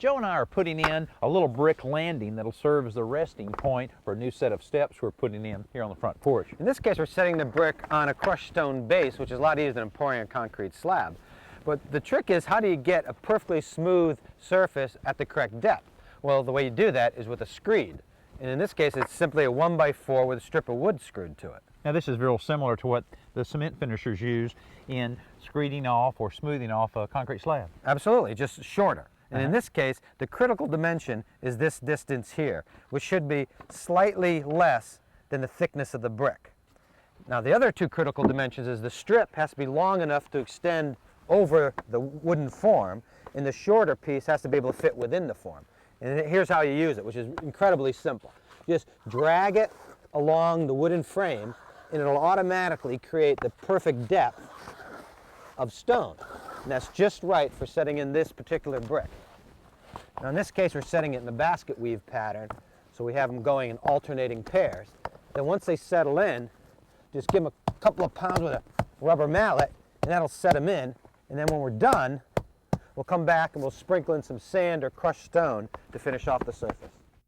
Joe and I are putting in a little brick landing that'll serve as the resting point for a new set of steps we're putting in here on the front porch. In this case, we're setting the brick on a crushed stone base, which is a lot easier than pouring a concrete slab. But the trick is, how do you get a perfectly smooth surface at the correct depth? Well, the way you do that is with a screed. And in this case, it's simply a 1x4 with a strip of wood screwed to it. Now this is real similar to what the cement finishers use in screeding off or smoothing off a concrete slab. Absolutely, just shorter. And in this case, the critical dimension is this distance here, which should be slightly less than the thickness of the brick. Now the other two critical dimensions is the strip has to be long enough to extend over the wooden form, and the shorter piece has to be able to fit within the form. And here's how you use it, which is incredibly simple. Just drag it along the wooden frame, and it'll automatically create the perfect depth of stone. And that's just right for setting in this particular brick. Now in this case, we're setting it in the basket weave pattern, so we have them going in alternating pairs. Then once they settle in, just give them a couple of pounds with a rubber mallet, and that'll set them in. And then when we're done, we'll come back and we'll sprinkle in some sand or crushed stone to finish off the surface.